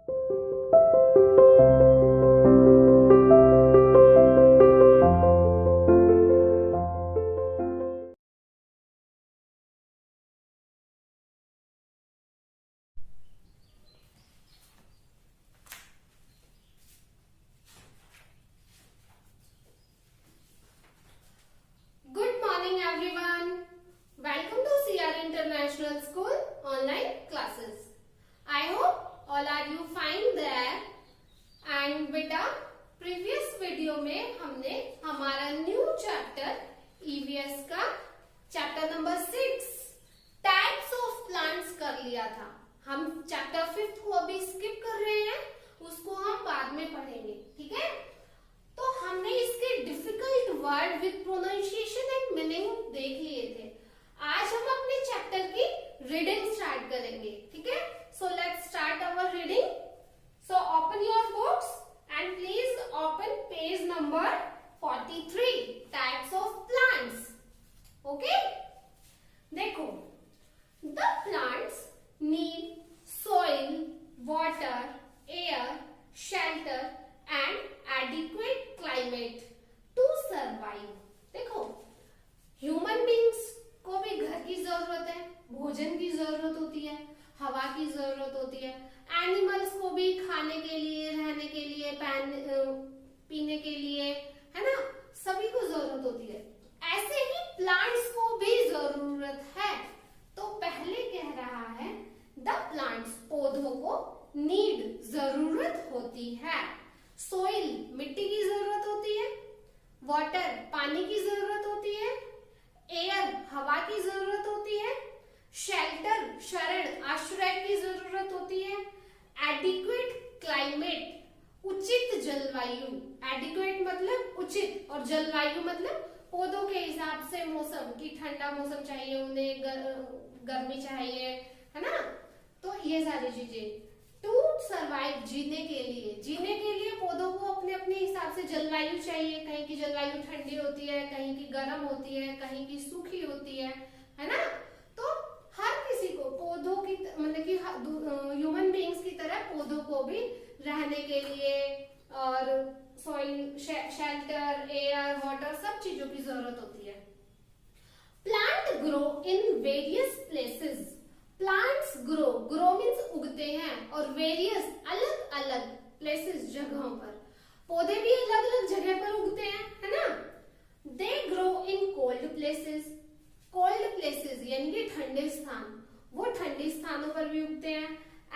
Good morning everyone. Welcome to CR International School online classes. I hope all are you fine there. And बेटा previous video में हमने हमारा new chapter EVS का chapter number 6 types of plants कर लिया था. हम chapter 5th को अभी skip कर रहे हैं, उसको हम बाद में पढ़ेंगे, ठीक है? तो हमने इसके difficult word with pronunciation and meaning देख लिए थे. आज हम अपने चैप्टर की रीडिंग स्टार्ट करेंगे, ठीक है? So let's start our reading. So open your books and please open page number 43 types of plants. Okay, देखो, the plants need soil, water, air, shelter and adequate climate to survive. देखो, human beings को भी घर की जरूरत है, भोजन की जरूरत होती है, हवा की जरूरत होती है. एनिमल्स को भी खाने के लिए, रहने के लिए, पीने के लिए, है ना, सभी को जरूरत होती है. ऐसे ही प्लांट्स को भी जरूरत है. तो पहले कह रहा है द प्लांट्स, पौधों को नीड, जरूरत होती है. सोइल, मिट्टी की जरूरत होती है. वाटर, पानी की जरूरत होती है. एयर, हवा की जरूरत होती है. शेल्टर, शरण, आश्रय की जरूरत होती है. एडिक्वेट क्लाइमेट, उचित जलवायु. एडिक्वेट मतलब उचित और जलवायु मतलब पौधों के हिसाब से मौसम, की ठंडा मौसम चाहिए उन्हें, गर्मी चाहिए, है ना. तो ये सारी चीजें. टू सर्वाइव, जीने के लिए पौधों को अपने अपने हिसाब से जलवायु चाहिए. कहीं की जलवायु ठंडी होती है, कहीं की गर्म होती है, कहीं की सूखी होती है ना. तो हर किसी को पौधों की मतलब कि ह्यूमन बीइंग्स की तरह पौधों को भी रहने के लिए और सॉइल, शेल्टर, एयर, वाटर, सब चीजों की जरूरत होती है. Plant grow in various places. Plants grow means उगते हैं, और वेरियस, अलग अलग, प्लेसेस, जगहों पर. पौधे भी अलग अलग जगह पर उगते हैं, है ना. They grow in cold places. Cold places यानी कि ठंडे स्थान, वो ठंडे स्थानों पर भी उगते हैं.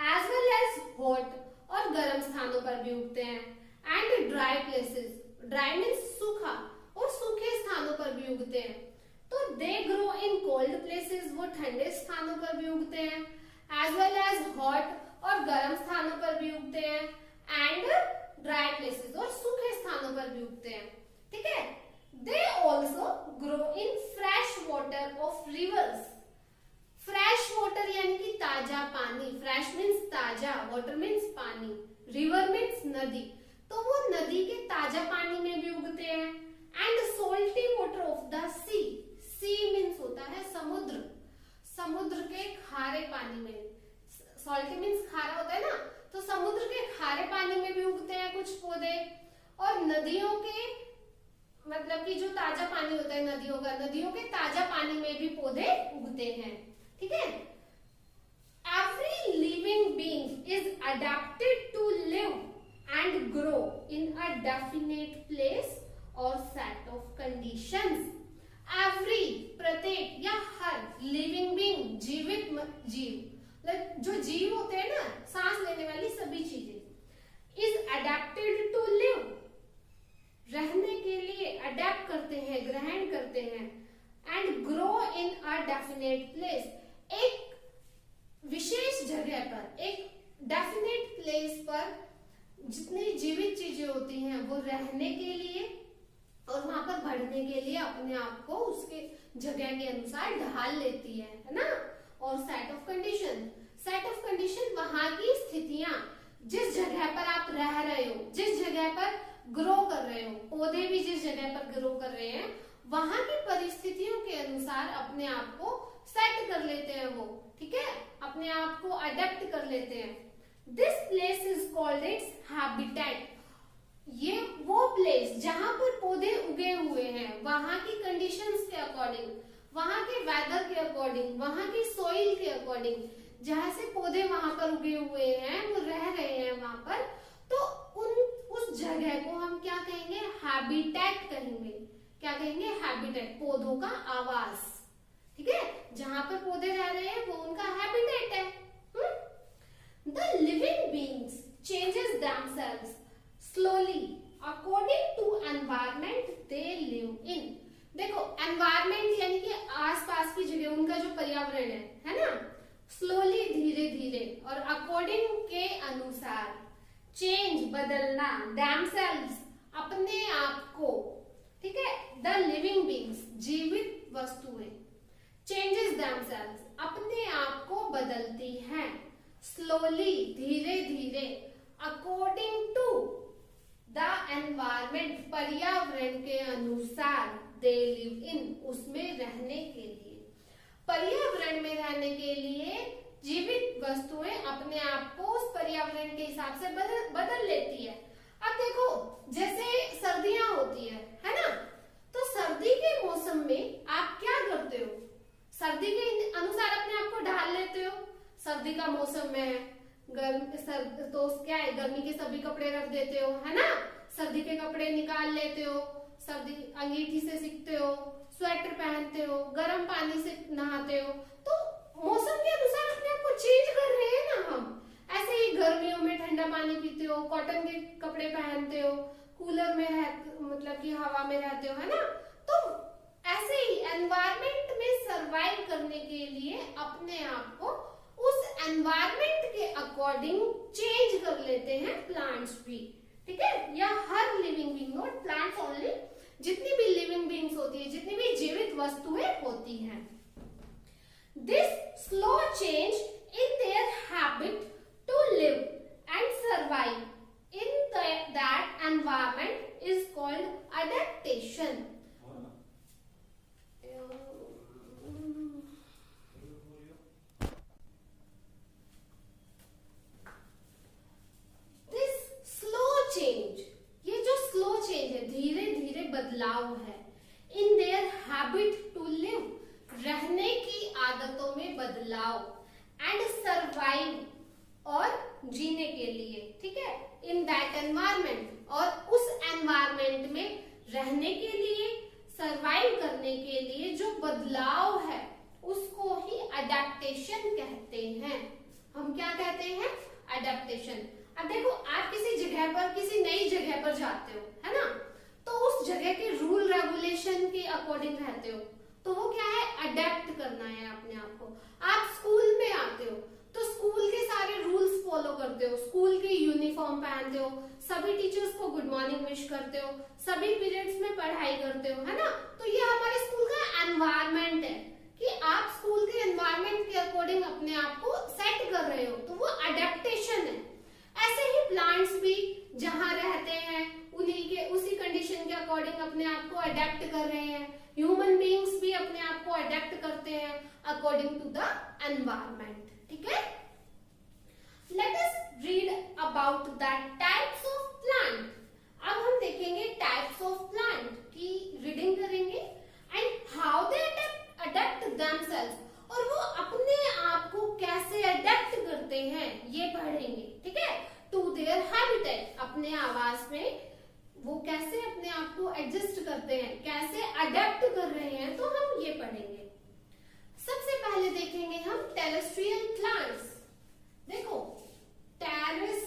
एज वेल एज हॉट, और गर्म स्थानों पर भी उगते हैं. And dry places, dry means सूखा, और सूखे स्थानों पर भी उगते हैं. तो they grow in cold places, वो ठंडे स्थानों पर भी उगते हैं. एज वेल एज हॉट, और गर्म स्थानों पर भी उगते हैं. एंड ड्राई प्लेसेस, और सूखे स्थानों पर भी उगते हैं, ठीक है. They also grow in fresh water of reverse. Fresh water यानी कि ताजा पानी. फ्रेश मीन्स ताजा, वाटर मीन्स पानी, रिवर मीन्स नदी. तो वो नदी के ताजा पानी में भी उगते हैं. And salty water of the sea. Sea means होता है समुद्र. समुद्र के खारे पानी में, सॉल्टी मीन्स खारा होता है ना, तो समुद्र के खारे पानी में भी उगते हैं कुछ पौधे. और नदियों के मतलब कि जो ताजा पानी होता है नदियों का, नदियों के ताजा पानी में भी पौधे उगते हैं, ठीक है. Every living being is adapted to live and grow in a definite place और सेट ऑफ कंडीशंस. एवरी, प्रत्येक या हर, लिविंग बीइंग, जीवित जीव, जो जीव होते हैं ना, सांस लेने वाली सभी चीजें. इज अडेप्टेड टू लिव, रहने के लिए अडेप्ट करते हैं, ग्रहण करते हैं. And grow in a definite place, एक विशेष जगह पर, एक डेफिनेट प्लेस पर जितनी जीवित चीजें होती हैं वो रहने के लिए और वहां पर बढ़ने के लिए अपने आप को उसके जगह के अनुसार ढाल लेती है ना. और set of condition, set of condition वहां की स्थितियां, जिस जगह पर आप रह रहे हो, जिस जगह पर ग्रो कर रहे हो, पौधे भी जिस जगह पर ग्रो कर रहे हैं, वहां की परिस्थितियों के अनुसार अपने आप को सेट कर लेते हैं वो, ठीक है, अपने आप को अडेप्ट कर लेते हैं. This place is called its habitat. ये वो प्लेस जहां पर पौधे उगे हुए हैं, वहां की कंडीशंस के अकॉर्डिंग, वहां के वेदर के अकॉर्डिंग, वहां की सोइल के अकॉर्डिंग, जहां से पौधे वहां पर उगे हुए हैं, वो रह रहे हैं वहां पर, तो उस जगह को हम क्या कहेंगे? हैबिटेट कहेंगे। क्या कहेंगे? हैबिटेट, पौधों का आवास। ठीक है, जहां पर पौधे रह रहे हैं वो उनका हैबिटेट है। The living beings changes themselves slowly according to environment they live in। देखो, एनवायरमेंट यानी कि आसपास की जगह, उनका जो पर्यावरण है ना, स्लोली, धीरे धीरे, और अकॉर्डिंग के अनुसार, चेंज, बदलना, themselves, अपने आप को, ठीक है, द लिविंग बीइंग्स, जीवित वस्तुएं, चेंजेस themselves, अपने आप को बदलती हैं, स्लोली, धीरे धीरे, अकॉर्डिंग टू द एनवायरमेंट, पर्यावरण के अनुसार, दे लिव इन, उसमें रहने के लिए, पर्यावरण में रहने के लिए जीवित वस्तुएं अपने आप को उस पर्यावरण के हिसाब से बदल लेती है। अब देखो, जैसे सर्दियां होती है ना, तो सर्दी के मौसम में आप क्या करते हो? सर्दी के अनुसार अपने आप को ढाल लेते हो। सर्दी का मौसम में तो क्या है, गर्मी के सभी कपड़े रख देते हो, है ना, सर्दी के कपड़े निकाल लेते हो, सर्दी अंगीठी से सीखते हो, स्वेटर पहनते हो, गर्म पानी से नहाते हो। तो मौसम के अनुसार अपने आप को चेंज कर रहे हैं ना हम। ऐसे ही गर्मियों में ठंडा पानी पीते हो, कॉटन के कपड़े पहनते हो, कूलर में मतलब कि हवा में रहते हो, है ना। तो ऐसे ही एनवायरमेंट में सरवाइव करने के लिए अपने आप को उस एनवायरमेंट के अकॉर्डिंग चेंज कर लेते हैं प्लांट्स भी। ठीक है, या हर living being, not plants only, जितनी भी लिविंग बीइंग्स होती है, जितनी भी जीवित वस्तुएं होती हैं। This slow change in their habit to live and survive in that environment is called adaptation. बदलाव है, in their habit to live, रहने की आदतों में बदलाव, एंड सर्वाइव, और जीने के लिए, ठीक है, इन दैट एनवायरमेंट, और उस एनवायरमेंट में रहने के लिए, सर्वाइव करने के लिए जो बदलाव है उसको ही अडेप्टेशन कहते हैं। हम क्या कहते हैं? अडेप्टेशन। अब देखो, आप किसी जगह पर, किसी नई जगह पर जाते हो, है ना, तो उस जगह के रूल रेगुलेशन के अकॉर्डिंग रहते हो, तो वो क्या है? अडेप्ट करना है अपने आप को। आप स्कूल में आते हो तो स्कूल के सारे रूल्स फॉलो करते हो, स्कूल की यूनिफॉर्म पहनते हो, सभी टीचर्स को गुड मॉर्निंग विश करते हो, सभी पीरियड्स में पढ़ाई करते हो, है ना। तो ये हमारे स्कूल का एनवायरमेंट है कि आप स्कूल के एनवायरमेंट के अकॉर्डिंग अपने आप को सेट कर रहे हो, तो वो अडेप्टेशन है। ऐसे ही प्लांट्स भी जहां रहते हैं उसी कंडीशन के अकॉर्डिंग अपने आप को अडेप्ट कर रहे हैं। ह्यूमन बीइंग्स भी अपने आप को अडेप्ट करते हैं अकॉर्डिंग टू द एनवायरमेंट। ठीक है, let us read about the types of plant. अब हम देखेंगे टाइप्स ऑफ प्लांट की रीडिंग करेंगे, and how they adapt themselves, और वो अपने आप को कैसे अडेप्ट करते हैं ये पढ़ेंगे। ठीक है, टू देयर हैबिटेट, अपने आवास में वो कैसे अपने आप को एडजस्ट करते हैं, कैसे अडेप्ट कर रहे हैं, तो हम ये पढ़ेंगे। सबसे पहले देखेंगे हम टेरेस्ट्रियल प्लांट्स। देखो, टेरेस्ट्रियल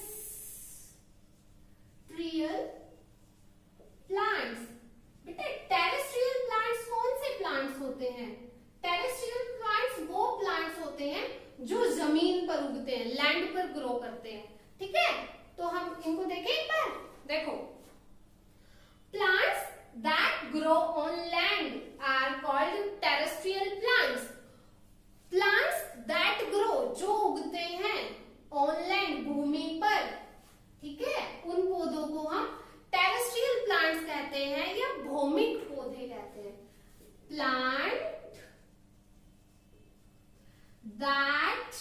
प्लांट्स, बेटा टेरेस्ट्रियल प्लांट्स कौन से प्लांट्स होते हैं? टेरेस्ट्रियल प्लांट्स वो प्लांट्स होते हैं जो जमीन पर उगते हैं, लैंड पर ग्रो करते हैं। ठीक है, तो हम इनको देखें एक बार। देखो, plants that grow on land are called terrestrial plants। plants that grow, जो उगते हैं on land, भूमि पर, ठीक है, उन पौधों को हम terrestrial plants कहते हैं या भौमिक पौधे कहते हैं। plant that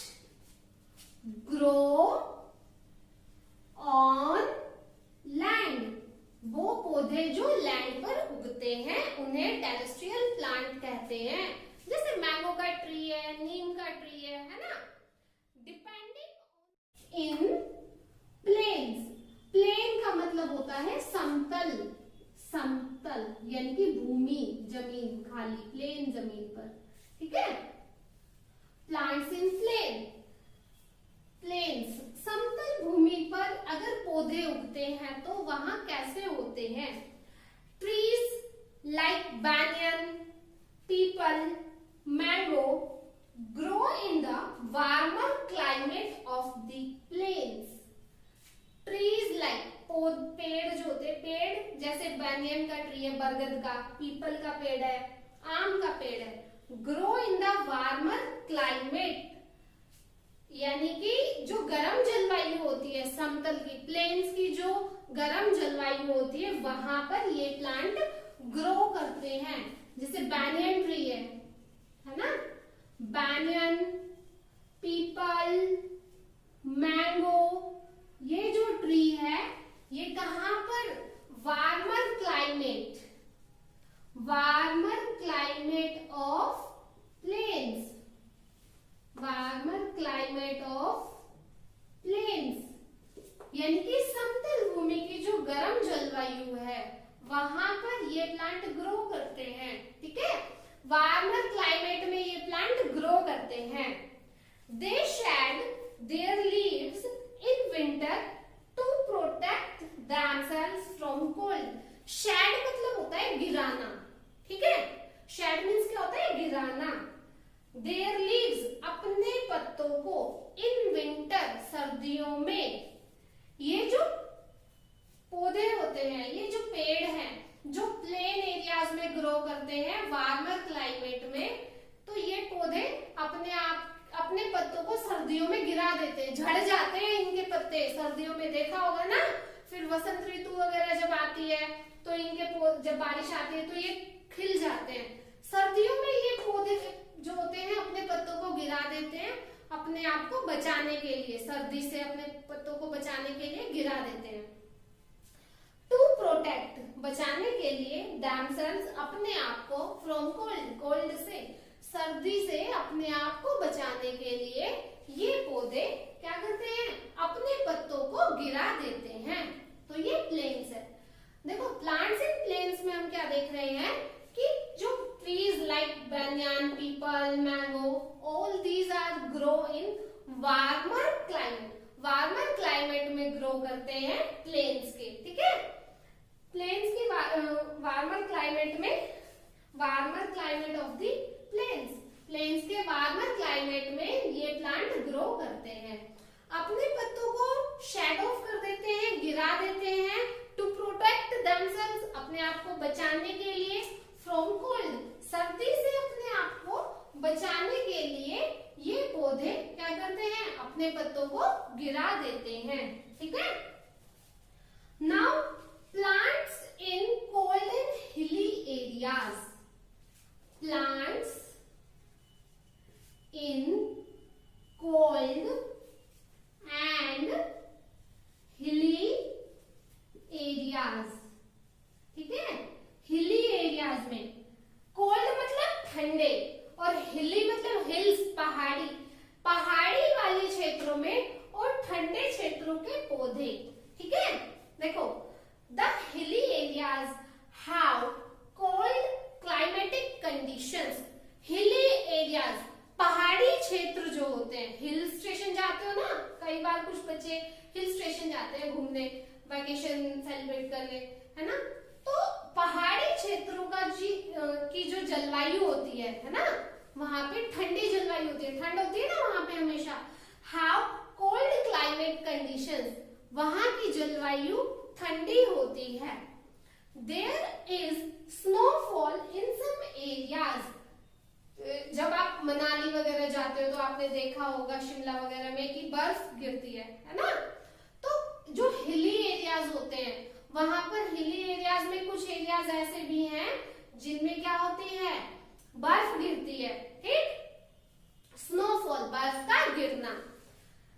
grow in plains. Plain का मतलब होता है समतल, समतल यानी कि भूमि, जमीन, खाली प्लेन जमीन पर, ठीक है। प्लांट्स इन प्लेन, प्लेन्स समतल भूमि पर अगर पौधे उगते हैं तो वहां कैसे होते हैं? Trees like banyan, peepal, mango grow in the warmer climate of the plains. Trees like पेड़ जो होते हैं, पेड़ जैसे banyan का ट्री है, बरगद का, पीपल का पेड़ है, आम का पेड़ है, grow in the warmer climate यानी कि जो गर्म जलवायु होती है समतल की, प्लेन्स की जो गर्म जलवायु होती है वहां पर ये प्लांट ग्रो करते हैं। जैसे banyan ट्री है ना, banyan, पीपल, मैंगो, ये जो ट्री है ये कहां पर? Warmer climate, warmer climate of plains, warmer climate of plains यानी कि समतल भूमि की जो गर्म जलवायु है वहां पर ये प्लांट ग्रो करते हैं, ठीक है। वार्मर क्लाइमेट में ये प्लांट ग्रो करते हैं। They shed their leaves in winter to protect themselves from cold. Shed मतलब होता है गिराना, ठीक है। शेड मीन्स क्या होता है? गिराना। देयर लीव्स अपने पत्तों को, इन विंटर सर्दियों में, ये जो पौधे होते हैं, ये जो पेड़ हैं जो प्लेन एरियाज में ग्रो करते हैं वार्मर क्लाइमेट में, तो ये पौधे अपने आप अपने पत्तों को सर्दियों में गिरा देते हैं, झड़ जाते हैं इनके पत्ते सर्दियों में, देखा होगा ना। फिर वसंत ऋतु वगैरह जब आती है तो इनके जब बारिश आती है तो ये खिल जाते हैं। सर्दियों में ये पौधे जो होते हैं अपने पत्तों को गिरा देते हैं अपने आप को बचाने के लिए, सर्दी से अपने पत्तों को बचाने के लिए गिरा देते हैं। टू प्रोटेक्ट बचाने के लिए, themselves अपने आप को, फ्रॉम कोल्ड कोल्ड से, सर्दी से अपने आप को बचाने के लिए ये पौधे क्या करते हैं? अपने पत्तों को गिरा देते हैं। तो ये प्लेन्स है। देखो प्लांट्स इन प्लेन्स में हम क्या देख रहे हैं कि जो trees like banyan, peepal, mango, all these are grow in warmer climate, warmer climate में ग्रो करते हैं प्लेन्स के, ठीक है। प्लेन्स की वार्मर क्लाइमेट में, warmer climate of the plains, plains के वार्मर क्लाइमेट में ये प्लांट ग्रो करते हैं। अपने पत्तों को शेड ऑफ कर देते हैं, गिरा देते हैं, टू प्रोटेक्ट देमसेल्व्स अपने आप को बचाने के लिए, फ्रॉम कोल्ड सर्दी से अपने आप को बचाने के लिए ये पौधे क्या करते हैं? अपने पत्तों को गिरा देते हैं, ठीक है। Now plants in cold and hilly areas, plants in cold and hilly areas, ठीक है। हिली एरियाज में, कोल्ड मतलब ठंडे और हिली मतलब हिल्स, पहाड़ी, पहाड़ी वाले क्षेत्रों में और ठंडे क्षेत्रों के पौधे, ठीक है। देखो the hilly areas have cold climatic conditions. Hilly areas पहाड़ी क्षेत्र जो होते हैं, हिल स्टेशन जाते हो ना, कई बार कुछ बच्चे हिल स्टेशन जाते हैं घूमने, वैकेशन सेलिब्रेट करने, है ना। तो पहाड़ी क्षेत्रों का की जो जलवायु होती है ना, वहां पे ठंडी जलवायु होती है, ठंड होती है ना वहां पे हमेशा। हैव कोल्ड क्लाइमेट कंडीशंस, वहां की जलवायु ठंडी होती है। There is snowfall in some areas. जब आप मनाली वगैरह जाते हो तो आपने देखा होगा शिमला वगैरह में कि बर्फ गिरती है ना। तो जो हिली एरियाज होते हैं वहां पर, हिली एरियाज में कुछ एरियाज ऐसे भी हैं जिनमें क्या होती है? बर्फ गिरती है, ठीक। स्नोफॉल, बर्फ का गिरना।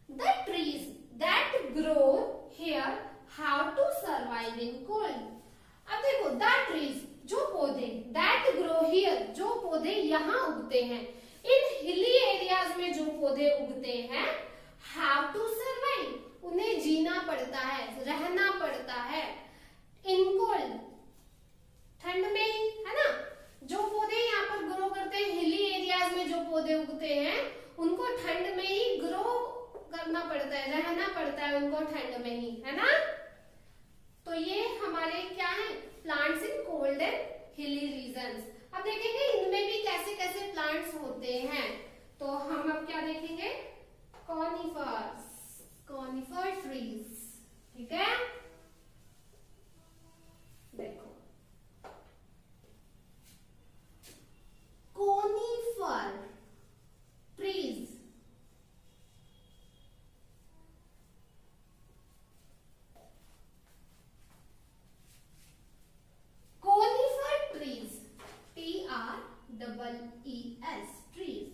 The trees that grow here how to survive in cold. अब देखो द ट्रीज, जो पौधे, दैट ग्रो हियर, जो पौधे यहाँ उगते हैं, इन हिली एरियाज में जो पौधे उगते हैं, हाउ टू सर्वाइव, पड़ता है, रहना पड़ता है उनको ठंड में ही, है ना। तो ये हमारे क्या है, plants in cold and hilly regions. अब देखेंगे इनमें भी कैसे कैसे प्लांट्स होते हैं। तो हम अब क्या देखेंगे, कॉनिफर्स, कॉनिफर ट्रीज, ठीक है। देखो conifer trees, conifer trees, TREES trees.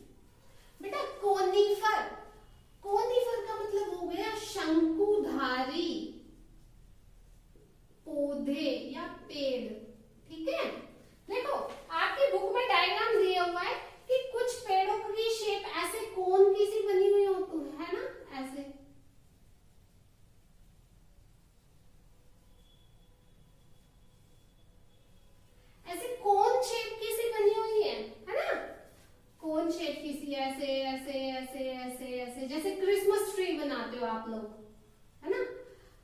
बेटा कोनिफर, कोनिफर का मतलब हो गया शंकुधारी पौधे या पेड़, ठीक है। देखो आपकी बुक में डायग्राम दिया हुआ है कि कुछ पेड़ों की शेप ऐसे कोन की सी बनी हुई होती है ना, ऐसे ऐसे कोन शेप की सी बनी हुई है ना, कोन शेप की सी, ऐसे ऐसे ऐसे ऐसे ऐसे, जैसे क्रिसमस ट्री बनाते हो आप लोग, है ना।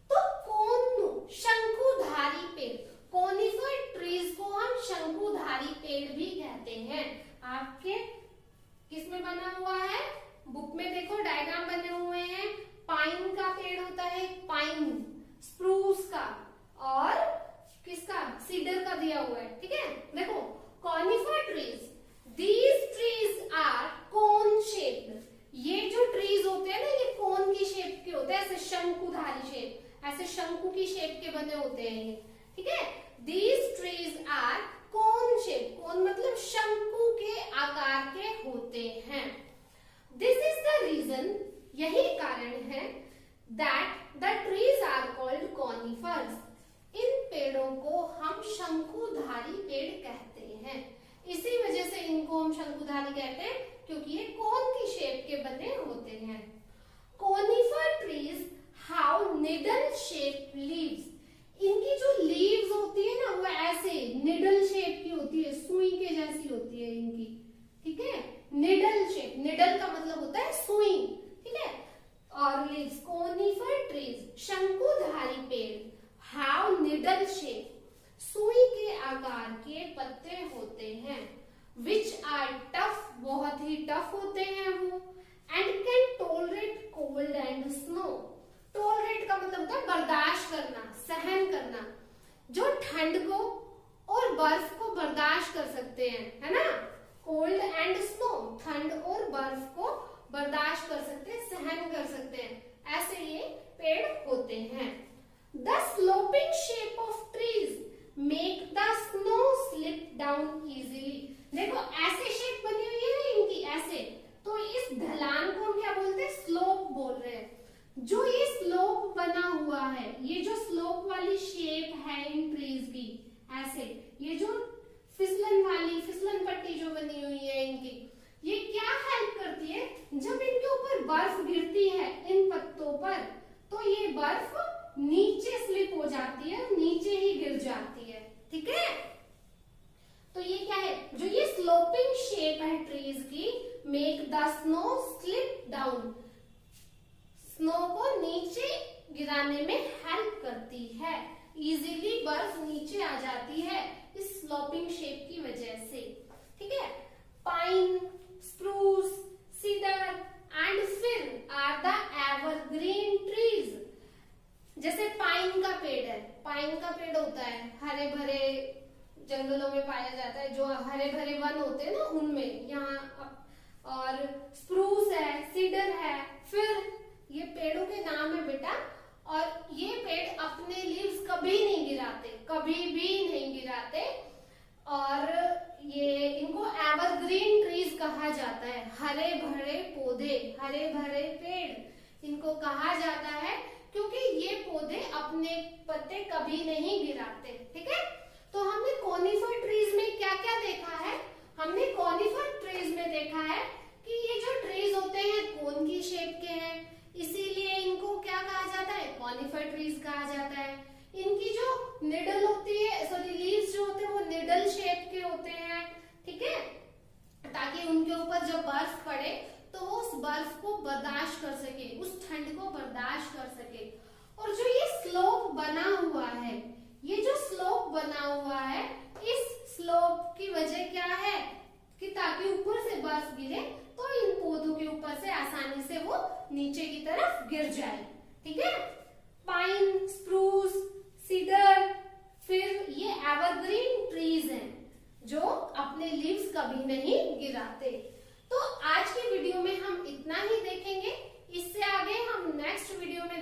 तो कोन शंकुधारी पेड़, कोनिफर ट्रीज को हम शंकुधारी पेड़ भी कहते हैं। आपके किसमें बना हुआ है, बुक में देखो डायग्राम बने हुए हैं। पाइन का पेड़ होता है, पाइन, स्प्रूस का, और किसका, सीडर का दिया हुआ है, ठीक है। देखो conifer trees, these trees are cone shaped. ये जो ट्रीज होते हैं ना, ये कोन की शेप के होते हैं, ऐसे शंकुधारी शेप, ऐसे शंकु की शेप के बने होते हैं ये, ठीक है। These trees are cone shape, cone मतलब शंकु के आकार के होते हैं। दिस इज द रीजन, यही कारण है, that the trees are called conifers. इन पेड़ों को हम शंकुधारी पेड़ कहते हैं। इसी वजह से इनको हम शंकुधारी कहते हैं, क्योंकि ये कोन की शेप के बने होते हैं। Conifer trees how needle shape leaves. इनकी जो लीव्स होती है ना, वो ऐसे निडल शेप की होती है, सुई के जैसी होती है इनकी, ठीक है। निडल शेप, निडल का मतलब होता है सुई, ठीक है। और लीव्स, कोनिफर ट्रीज शंकुधारी पेड़, हाउ निडल शेप, सुई के आकार के पत्ते होते हैं, विच आर टफ, बहुत ही टफ होते हैं वो, and can tolerate cold and snow. Tolerate का मतलब होता है बर्दाश्त करना, सहन करना, जो ठंड को और बर्फ को बर्दाश्त कर सकते हैं, है ना। कोल्ड एंड स्नो, ठंड और बर्फ को बर्दाश्त कर सकते हैं, सहन कर सकते हैं, ऐसे ये पेड़ होते हैं। The sloping shape of trees make the snow slip down easily. देखो ऐसे शेप बनी हुई है ना इनकी, ऐसे, तो इस ढलान को हम क्या बोलते हैं, स्लोप बोल रहे हैं। जो ये स्लोप बना हुआ है, ये जो स्लोप वाली शेप है इन ट्रीज की, ऐसे ये जो फिसलन वाली, फिसलन पट्टी जो बनी हुई है इनकी, ये क्या हेल्प करती है, जब इनके ऊपर बर्फ गिरती है इन पत्तों पर, तो ये बर्फ नीचे स्लिप हो जाती है, नीचे ही गिर जाती है, ठीक है। तो ये क्या है, जो ये स्लोपिंग शेप है ट्रीज की, make the snow slip down, snow को नीचे गिराने में हेल्प करती है, इजीली बर्फ नीचे आ जाती है इस स्लोपिंग शेप की वजह से, ठीक है। पाइन, स्प्रूस, सीडर एंड फिर आर द एवरग्रीन ट्रीज। जैसे पाइन का पेड़ है, पाइन का पेड़ होता है, हरे भरे जंगलों में पाया जाता है, जो हरे भरे वन होते हैं ना उनमें, यहाँ। और स्प्रूस है, सीडर है, फिर ये पेड़ों के नाम है बेटा। और ये पेड़ अपने लीव्स कभी नहीं गिराते, कभी भी नहीं गिराते, और ये इनको एवरग्रीन ट्रीज कहा जाता है। हरे भरे पौधे, हरे भरे पेड़ इनको कहा जाता है, क्योंकि ये पौधे अपने पत्ते कभी नहीं गिराते, ठीक है। तो हमने कॉनिफर ट्रीज में क्या क्या देखा है, हमने कॉनिफर ट्रीज में देखा है कि ये जो ट्रीज होते हैं कोन की शेप के हैं, इसीलिए इनको क्या कहा जाता है, कॉनिफर ट्रीज कहा जाता है। इनकी जो निडल होती है, सॉरी लीव्स जो होते हैं वो निडल शेप के होते हैं, ठीक है, ताकि उनके ऊपर जब बर्फ पड़े तो वो उस बर्फ को बर्दाश्त कर सके, उस ठंड को बर्दाश्त कर सके। और जो ये स्लोप बना हुआ है, ये जो स्लोप बना हुआ है, इस स्लोप की वजह क्या है कि ताकि ऊपर से बर्फ गिरे तो इन पौधों के ऊपर से आसानी से वो नीचे की तरफ गिर जाए। ठीक है, पाइन, स्प्रूस, सीडर, फिर ये एवरग्रीन ट्रीज हैं जो अपने लीव्स कभी नहीं गिराते। तो आज की वीडियो में हम इतना ही देखेंगे। इससे आगे हम नेक्स्ट वीडियो में